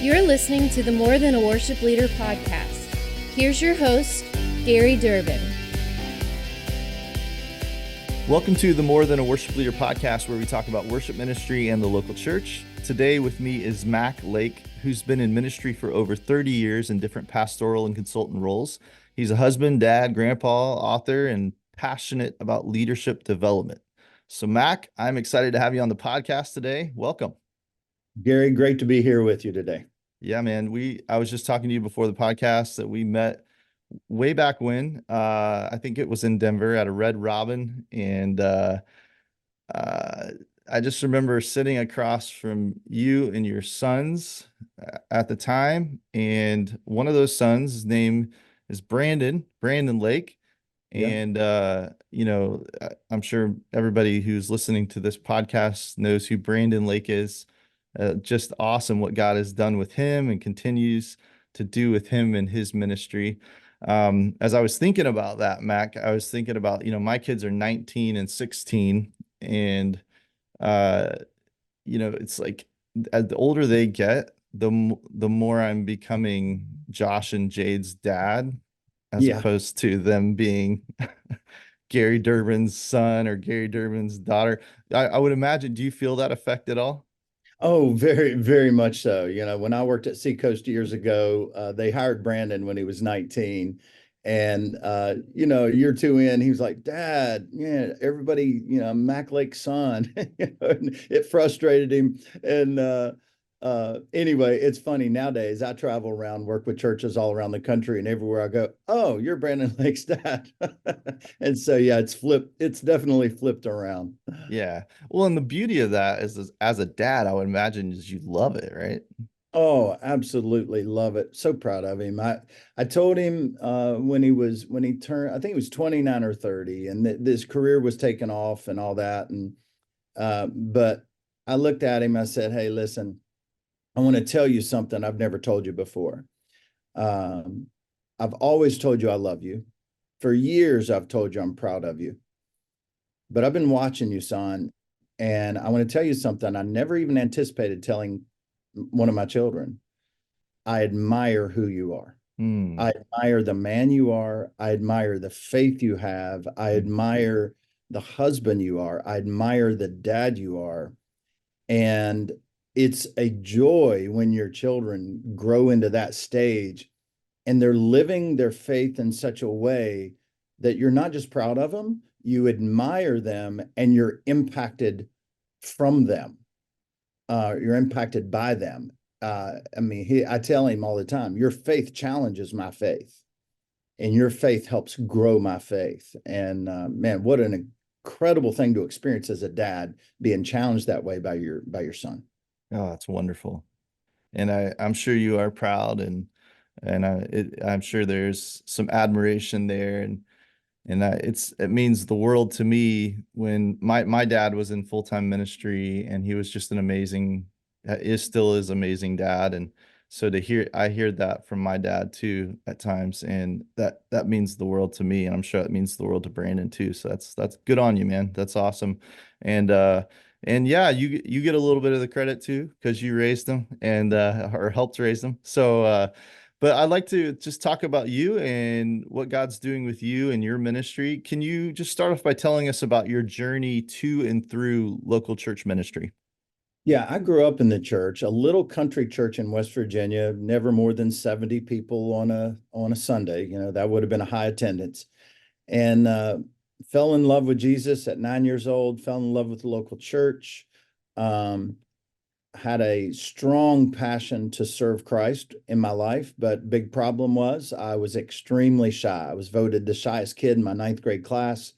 You're listening to the More Than a Worship Leader podcast. Here's your host, Gary Durbin. Welcome to the More Than a Worship Leader podcast, where we talk about worship ministry and the local church. Today with me is Mac Lake, who's been in ministry for over 30 years in different pastoral and consultant roles. He's a husband, dad, grandpa, author, and passionate about leadership development. So Mac, I'm excited to have you on the podcast today. Welcome. Gary, great to be here with you today. Yeah, man. I was just talking to you before the podcast that we met way back when. I think it was in Denver at a Red Robin, and I just remember sitting across from you and your sons at the time, and one of those sons, his name is Brandon Lake. Yeah. And I'm sure everybody who's listening to this podcast knows who Brandon Lake is. Just awesome what God has done with him and continues to do with him and his ministry. As I was thinking about that, Mac, I was thinking about, my kids are 19 and 16, and it's like as the older they get, the more I'm becoming Josh and Jade's dad, as opposed to them being Gary Durbin's son or Gary Durbin's daughter. I would imagine, do you feel that effect at all? Oh, very, very much so. When I worked at Seacoast years ago, they hired Brandon when he was 19. And, year two in, he was like, Dad, everybody, Mac Lake's son. And it frustrated him. And anyway, it's funny nowadays. I travel around, work with churches all around the country, and everywhere I go, oh, you're Brandon Lake's dad. And so, yeah, it's flipped. It's definitely flipped around. Yeah. Well, and the beauty of that is, as a dad, I would imagine, is you love it, right? Oh, absolutely love it. So proud of him. I told him when he turned, I think he was 29 or 30, and this career was taking off and all that. And but I looked at him, I said, hey, listen, I want to tell you something I've never told you before. I've always told you I love you. For years, I've told you I'm proud of you. But I've been watching you, son, and I want to tell you something I never even anticipated telling one of my children. I admire who you are. I admire the man you are. I admire the faith you have. I admire the husband you are. I admire the dad you are. And it's a joy when your children grow into that stage and they're living their faith in such a way that you're not just proud of them, you admire them, and you're impacted from them. You're impacted by them. I tell him all the time, your faith challenges my faith, and your faith helps grow my faith. And man, what an incredible thing to experience as a dad, being challenged that way by your son. Oh, that's wonderful. And I'm sure you are proud, and I'm sure there's some admiration there, and it means the world to me when my dad was in full-time ministry, and he was just still is amazing dad. And so I hear that from my dad too at times, and that means the world to me, and I'm sure it means the world to Brandon too. So that's good on you, man. That's awesome. And yeah, you get a little bit of the credit too, because you raised them and or helped raise them. So but I'd like to just talk about you and what God's doing with you and your ministry. Can you just start off by telling us about your journey to and through local church ministry? Yeah, I grew up in the church, a little country church in West Virginia, never more than 70 people on a Sunday. That would have been a high attendance. And fell in love with Jesus at 9 years old, fell in love with the local church. Had a strong passion to serve Christ in my life, but big problem was I was extremely shy. I was voted the shyest kid in my ninth grade class.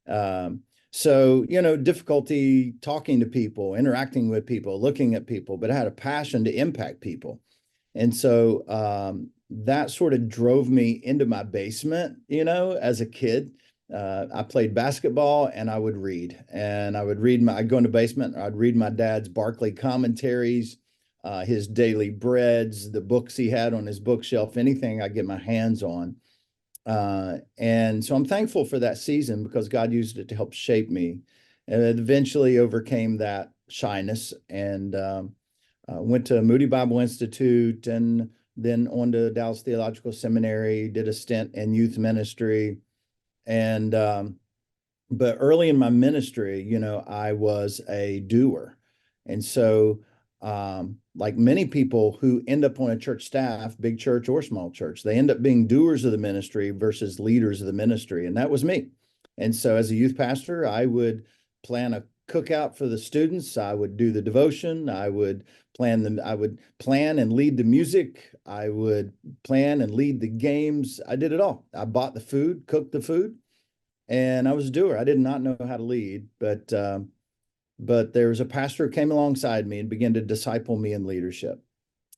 So, difficulty talking to people, interacting with people, looking at people, but I had a passion to impact people. And so that sort of drove me into my basement, as a kid. I played basketball, and I would read, I'd go in the basement, I'd read my dad's Barclay commentaries, his daily breads, the books he had on his bookshelf, anything I get my hands on. And so I'm thankful for that season, because God used it to help shape me, and it eventually overcame that shyness. And Went to Moody Bible Institute and then on to Dallas Theological Seminary, did a stint in youth ministry. And but early in my ministry, I was a doer. And so, like many people who end up on a church staff, big church or small church, they end up being doers of the ministry versus leaders of the ministry. And that was me. And so, as a youth pastor, I would plan a cookout for the students. I would do the devotion. I would plan and lead the music. I would plan and lead the games. I did it all. I bought the food, cooked the food, and I was a doer. I did not know how to lead, but there was a pastor who came alongside me and began to disciple me in leadership.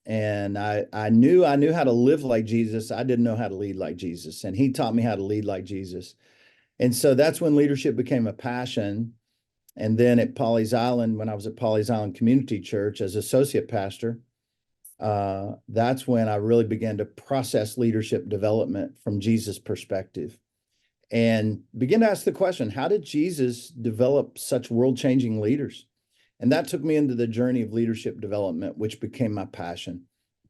And I knew how to live like Jesus. I didn't know how to lead like Jesus, and he taught me how to lead like Jesus. And so that's when leadership became a passion. And then at Pawleys Island, when I was at Pawleys Island Community Church as associate pastor, that's when I really began to process leadership development from Jesus' perspective and begin to ask the question, how did Jesus develop such world-changing leaders? And that took me into the journey of leadership development, which became my passion.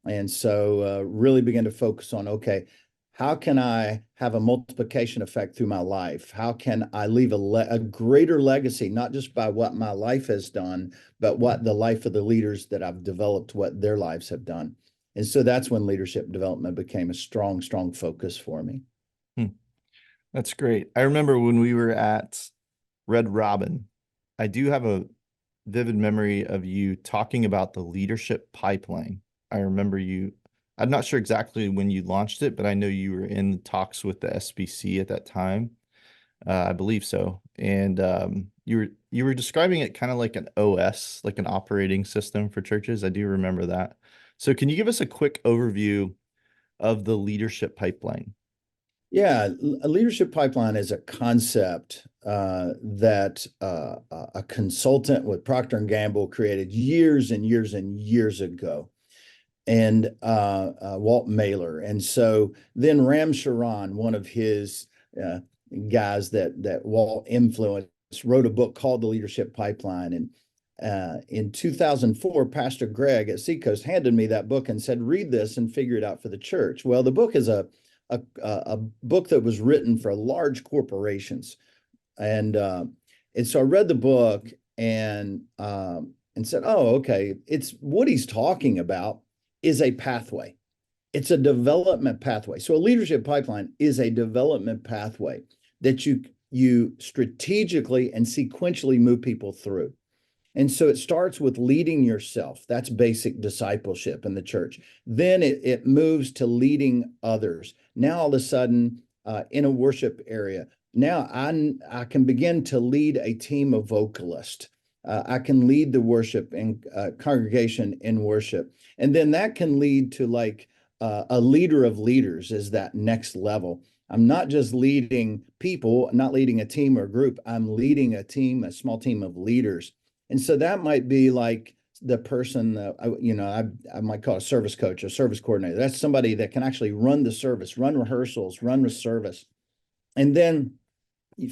And so really began to focus on, okay, how can I have a multiplication effect through my life? How can I leave a greater legacy, not just by what my life has done, but what the life of the leaders that I've developed, what their lives have done? And so that's when leadership development became a strong, strong focus for me. That's great. I remember when we were at Red Robin, I do have a vivid memory of you talking about the leadership pipeline. I remember I'm not sure exactly when you launched it, but I know you were in talks with the SBC at that time. I believe so. And you were describing it kind of like an OS, like an operating system for churches. I do remember that. So can you give us a quick overview of the leadership pipeline? Yeah, a leadership pipeline is a concept that a consultant with Procter and Gamble created years and years and years ago, and Walt Mailer. And so then Ram Sharon, one of his guys that Walt influenced, wrote a book called The Leadership Pipeline. And in 2004, Pastor Greg at Seacoast handed me that book and said, read this and figure it out for the church. Well, the book is a book that was written for large corporations, and so I read the book and said, oh, okay, it's what he's talking about is a pathway. It's a development pathway. So a leadership pipeline is a development pathway that you strategically and sequentially move people through. And so it starts with leading yourself. That's basic discipleship in the church. Then it moves to leading others. Now, all of a sudden, in a worship area, now I can begin to lead a team of vocalists. I can lead the worship and congregation in worship. And then that can lead to like a leader of leaders is that next level. I'm not just leading people, not leading a team or a group. I'm leading a team, a small team of leaders. And so that might be like the person, I might call a service coach, a service coordinator. That's somebody that can actually run the service, run rehearsals, run the service. And then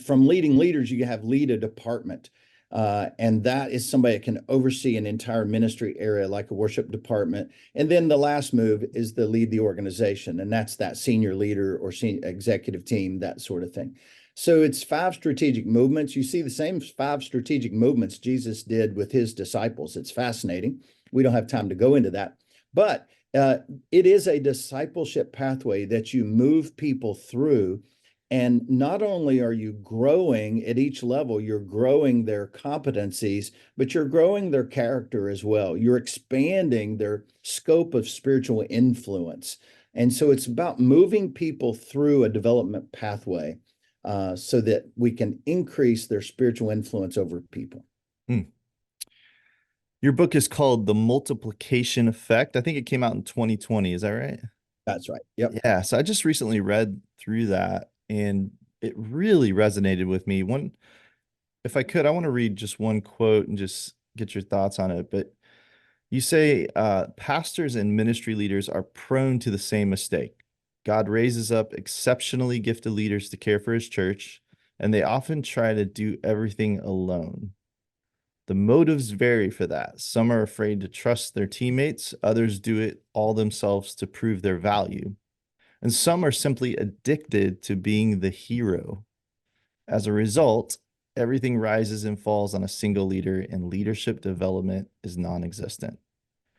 from leading leaders, you have lead a department. And that is somebody that can oversee an entire ministry area like a worship department. And then the last move is to lead the organization. And that's that senior leader or senior executive team, that sort of thing. So it's 5 strategic movements. You see the same 5 strategic movements Jesus did with his disciples. It's fascinating. We don't have time to go into that. But it is a discipleship pathway that you move people through. And not only are you growing at each level, you're growing their competencies, but you're growing their character as well. You're expanding their scope of spiritual influence. And so it's about moving people through a development pathway so that we can increase their spiritual influence over people. Your book is called The Multiplication Effect. I think it came out in 2020. Is that right? That's right. Yep. Yeah. So I just recently read through that and it really resonated with me. If I could, I want to read just one quote and just get your thoughts on it. But you say pastors and ministry leaders are prone to the same mistake. God raises up exceptionally gifted leaders to care for his church, and they often try to do everything alone. The motives vary for that. Some are afraid to trust their teammates, others do it all themselves to prove their value, and some are simply addicted to being the hero. As a result, everything rises and falls on a single leader, and leadership development is non-existent.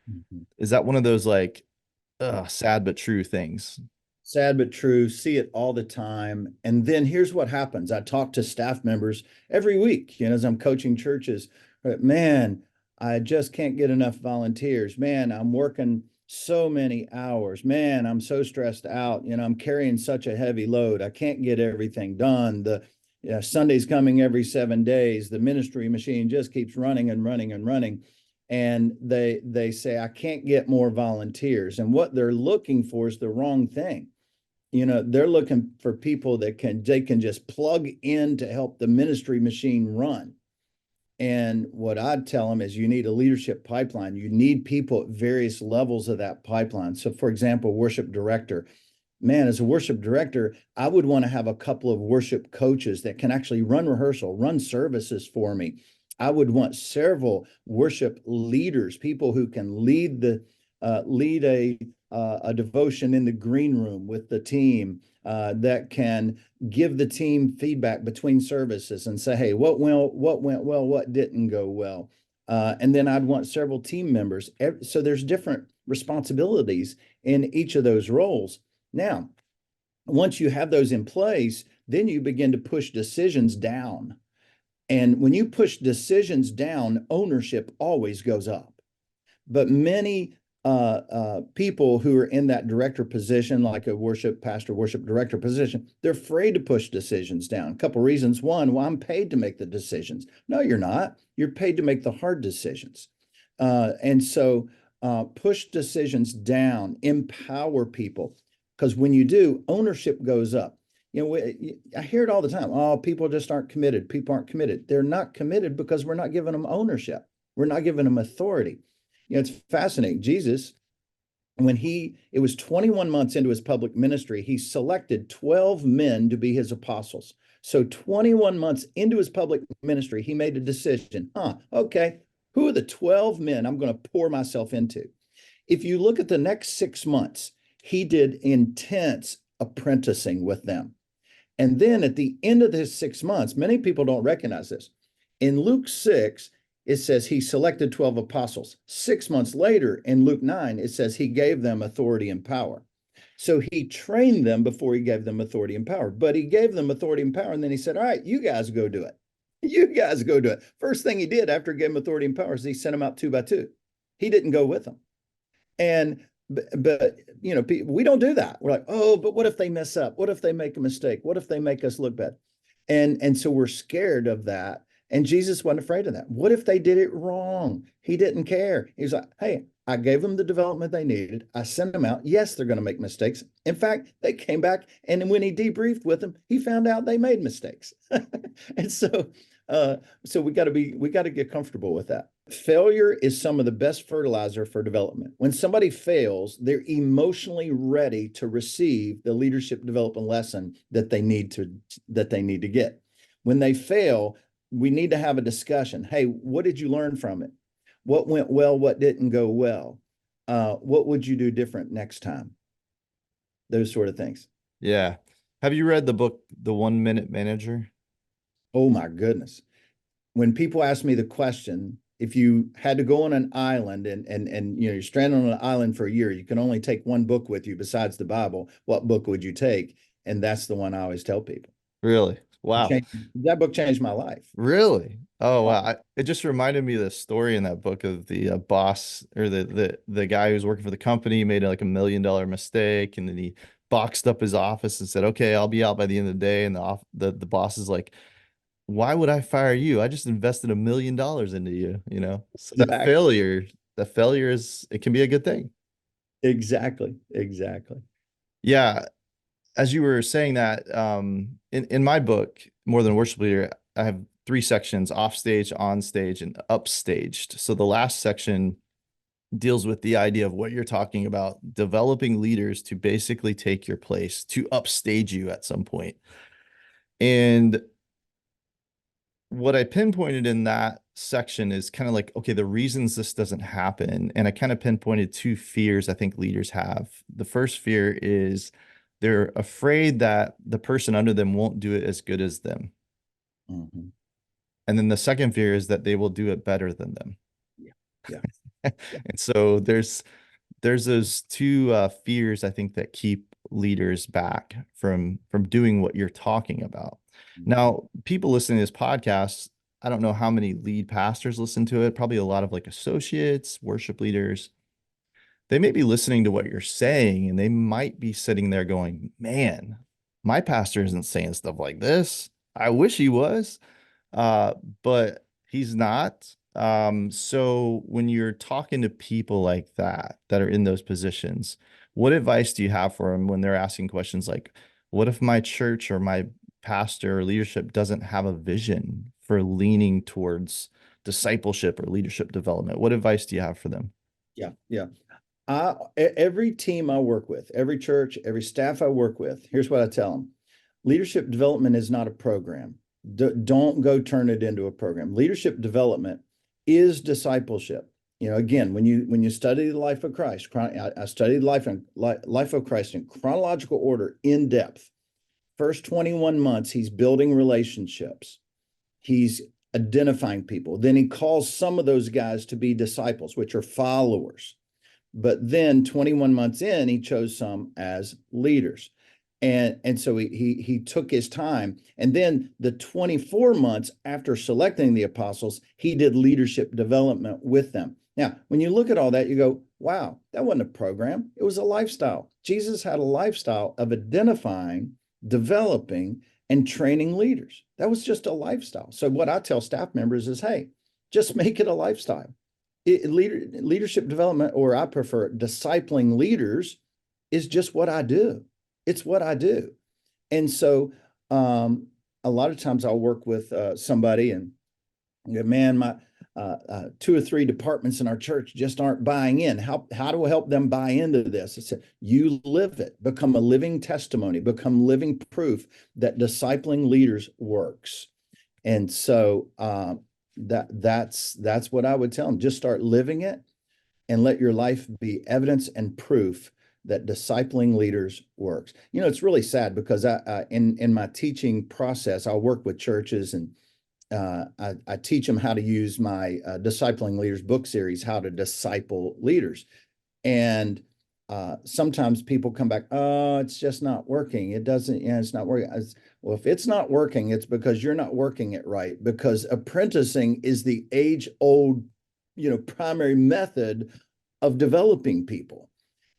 Mhm. Is that one of those like sad but true things? Sad but true. See it all the time. And then here's what happens. I talk to staff members every week, as I'm coaching churches. Man, I just can't get enough volunteers. Man, I'm working so many hours. Man, I'm so stressed out. I'm carrying such a heavy load. I can't get everything done. The Sunday's coming every 7 days. The ministry machine just keeps running and running and running. And they say, I can't get more volunteers. And what they're looking for is the wrong thing. They're looking for people that they can just plug in to help the ministry machine run. And what I'd tell them is you need a leadership pipeline. You need people at various levels of that pipeline. So for example, worship director. Man, as a worship director, I would want to have a couple of worship coaches that can actually run rehearsal, run services for me. I would want several worship leaders, people who can lead a devotion in the green room with the team, that can give the team feedback between services and say, hey, what went well, what didn't go well. And then I'd want several team members. So there's different responsibilities in each of those roles. Now, once you have those in place, then you begin to push decisions down. And when you push decisions down, ownership always goes up. But many people who are in that director position, like a worship pastor, worship director position, they're afraid to push decisions down. A couple of reasons. One, well, I'm paid to make the decisions. No, you're not. You're paid to make the hard decisions. And so push decisions down, empower people. Because when you do, ownership goes up. I hear it all the time. Oh, people just aren't committed. People aren't committed. They're not committed because we're not giving them ownership. We're not giving them authority. It's fascinating. Jesus, it was 21 months into his public ministry, he selected 12 men to be his apostles. So 21 months into his public ministry, he made a decision. Okay, who are the 12 men I'm going to pour myself into? If you look at the next 6 months, he did intense apprenticing with them. And then at the end of his 6 months, many people don't recognize this. In Luke 6, it says he selected 12 apostles. 6 months later, in Luke 9, it says he gave them authority and power. So he trained them before he gave them authority and power. But he gave them authority and power, and then he said, all right, you guys go do it. You guys go do it. First thing he did after he gave them authority and power is he sent them out 2 by 2. He didn't go with them. And but we don't do that. We're like, oh, but what if they mess up? What if they make a mistake? What if they make us look bad? And so we're scared of that. And Jesus wasn't afraid of that. What if they did it wrong? He didn't care. He's like, hey, I gave them the development they needed. I sent them out. Yes, they're going to make mistakes. In fact, they came back, and when he debriefed with them, he found out they made mistakes. And so we got to get comfortable with that. Failure is some of the best fertilizer for development. When somebody fails, they're emotionally ready to receive the leadership development lesson that they need to get. When they fail, we need to have a discussion. Hey, what did you learn from it? What went well? What didn't go well? What would you do different next time? Those sort of things. Yeah. Have you read the book, The 1 Minute Manager? Oh my goodness. When people ask me the question, if you had to go on an island and you're stranded on an island for a year, you can only take one book with you besides the Bible, what book would you take? And that's the one I always tell people. Really? Wow. That book changed my life. Really? Oh, wow. It just reminded me of the story in that book of the boss, or the guy who's working for the company, made like $1 million mistake, and then he boxed up his office and said, "Okay, I'll be out by the end of the day." And the boss is like, "Why would I fire you? I just invested $1 million into you." So that failure it can be a good thing. Exactly. Yeah. As you were saying that, in my book, More Than a Worship Leader, I have 3 sections: off stage, on stage, and upstaged. So the last section deals with the idea of what you're talking about, developing leaders to basically take your place, to upstage you at some point. And what I pinpointed in that section is kind of like, okay, the reasons this doesn't happen. And I kind of pinpointed two fears I think leaders have. The first fear is they're afraid that the person under them won't do it as good as them. Mhm. And then the second fear is that they will do it better than them. Yeah. Yeah. Yeah. And so there's those two fears I think that keep leaders back from doing what you're talking about. Mhm. Now, people listening to this podcast, I don't know how many lead pastors listen to it, probably a lot of like associates, worship leaders. They may be listening to what you're saying and they might be sitting there going, man, my pastor isn't saying stuff like this. I wish he was. Uh, but he's not. So when you're talking to people like that are in those positions, what advice do you have for them when they're asking questions like, what if my church or my pastor or leadership doesn't have a vision for leaning towards discipleship or leadership development? What advice do you have for them? Yeah. Yeah. Every team I work with, every church, every staff I work with, here's what I tell them. Leadership development is not a program. Don't go turn it into a program. Leadership development is discipleship. Again, when you study the life of Christ, I studied life of Christ in chronological order, in depth. First 21 months, he's building relationships. He's identifying people. Then he calls some of those guys to be disciples, which are followers. But then 21 months in, he chose some as leaders. And so he took his time. And then the 24 months after selecting the apostles, he did leadership development with them. Now, when you look at all that, you go, wow, that wasn't a program. It was a lifestyle. Jesus had a lifestyle of identifying, developing, and training leaders. That was just a lifestyle. So what I tell staff members is, hey, just make it a lifestyle. Leadership development, or I prefer discipling leaders, is just what I do. It's what I do. And so a lot of times I'll work with somebody and go, man, my two or three departments in our church just aren't buying in. How do I help them buy into this? I said, you live it, become a living testimony, become living proof that discipling leaders works. And so that's what I would tell them. Just start living it and let your life be evidence and proof that discipling leaders works. It's really sad because in my teaching process, I'll work with churches and I teach them how to use my discipling leaders book series, how to disciple leaders. And sometimes people come back, oh, it's just not working. It's not working. Well, if it's not working, it's because you're not working it right, because apprenticing is the age-old, primary method of developing people.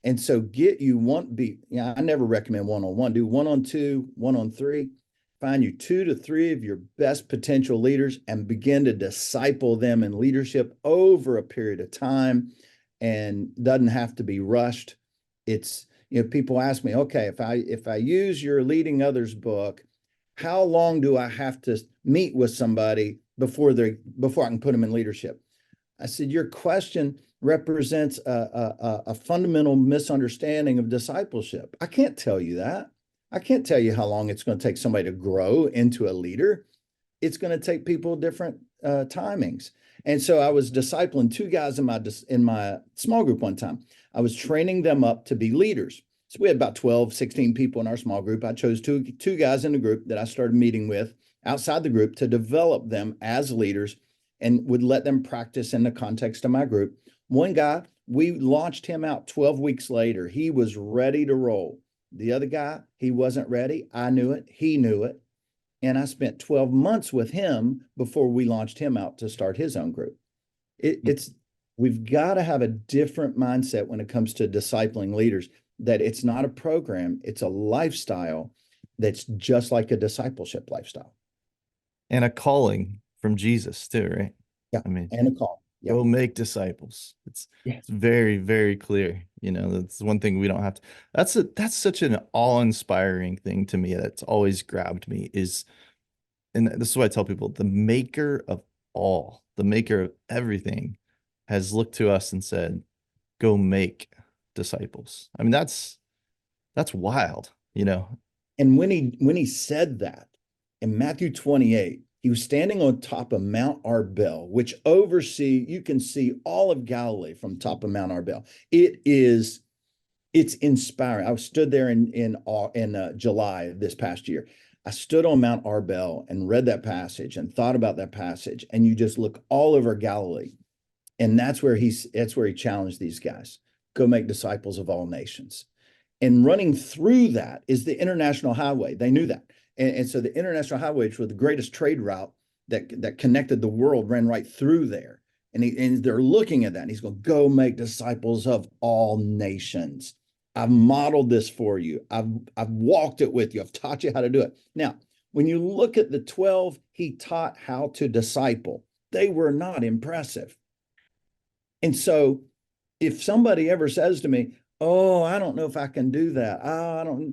And so I never recommend one-on-one, do one-on-two, one-on-three, find you 2 to 3 of your best potential leaders and begin to disciple them in leadership over a period of time, and doesn't have to be rushed. It's, people ask me, okay, if I use your Leading Others book, how long do I have to meet with somebody before I can put them in leadership? I said, your question represents a fundamental misunderstanding of discipleship. I can't tell you that. I can't tell you how long it's going to take somebody to grow into a leader. It's going to take people different timings. And so I was discipling 2 guys in my small group one time. I was training them up to be leaders. So we had about 12, 16 people in our small group. I chose two guys in the group that I started meeting with outside the group to develop them as leaders, and would let them practice in the context of my group. One guy, we launched him out 12 weeks later. He was ready to roll. The other guy, he wasn't ready. I knew it. He knew it. And I spent 12 months with him before we launched him out to start his own group. We've got to have a different mindset when it comes to discipling leaders, that it's not a program, it's a lifestyle that's just like a discipleship lifestyle. And a calling from Jesus too, right? Yeah. I mean, and a call. Yeah. go make disciples. It's very, very clear. That's one thing we don't have to. That's such an awe-inspiring thing to me. That's always grabbed me and this is what I tell people, the maker of all, the maker of everything has looked to us and said, go make disciples. I mean, that's wild. And when he said that in Matthew 28, He was standing on top of Mount Arbel, which you can see all of Galilee from top of Mount Arbel. It's inspiring. I stood there in July of this past year. I stood on Mount Arbel and read that passage and thought about that passage, and you just look all over Galilee, and that's where he challenged these guys: go make disciples of all nations. And running through that is the international highway. They knew that, and so the international highway, which was the greatest trade route that connected the world, ran right through there. And they're looking at that, and he's going, go make disciples of all nations. I've modeled this for you. I've walked it with you. I've taught you how to do it. Now, when you look at the 12, he taught how to disciple. They were not impressive. And so if somebody ever says to me, oh, I don't know if I can do that.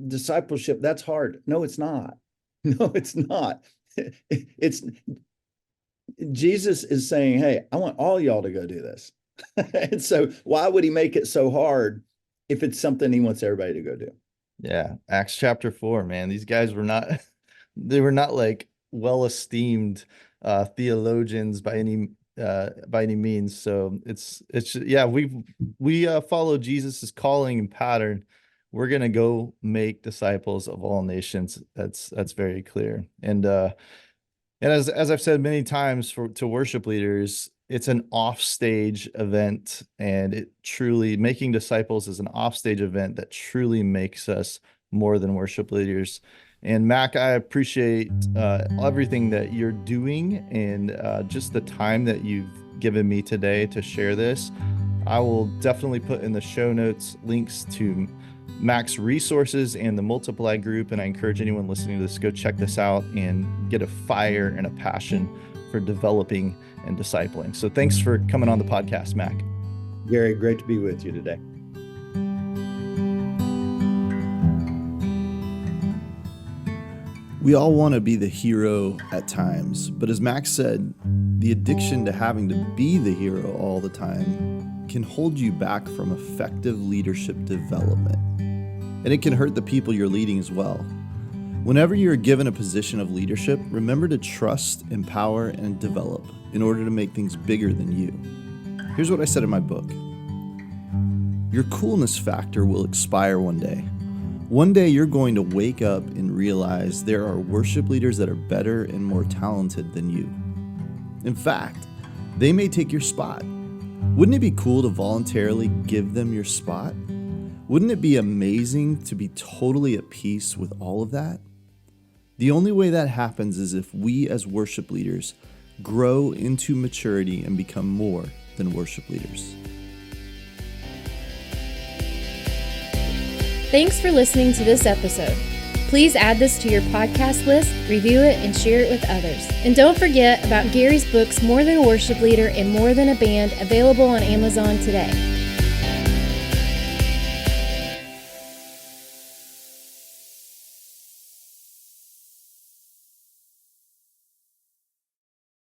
Discipleship, that's hard. No, it's not. No, it's not. Jesus is saying, hey, I want all y'all to go do this. And so why would he make it so hard if it's something he wants everybody to go do? Yeah. Acts chapter 4, man. These guys were not, they were not like well-esteemed theologians by any means. So it's yeah, we follow Jesus's calling and pattern. We're going to go make disciples of all nations. That's very clear. And as I've said many times to worship leaders, it's an offstage event, and making disciples is an offstage event that truly makes us more than worship leaders. And Mac, I appreciate everything that you're doing and just the time that you've given me today to share this. I will definitely put in the show notes links to Mac's resources and the Multiply group, and I encourage anyone listening to this, go check this out and get a fire and a passion for developing and discipling. So thanks for coming on the podcast, Mac. Gary, great to be with you today. We all want to be the hero at times, but as Max said, the addiction to having to be the hero all the time can hold you back from effective leadership development. And it can hurt the people you're leading as well. Whenever you're given a position of leadership, remember to trust, empower, and develop in order to make things bigger than you. Here's what I said in my book. Your coolness factor will expire one day. One day you're going to wake up and realize there are worship leaders that are better and more talented than you. In fact, they may take your spot. Wouldn't it be cool to voluntarily give them your spot? Wouldn't it be amazing to be totally at peace with all of that? The only way that happens is if we as worship leaders grow into maturity and become more than worship leaders. Thanks for listening to this episode. Please add this to your podcast list, review it, and share it with others. And don't forget about Gary's books, More Than a Worship Leader and More Than a Band, available on Amazon today.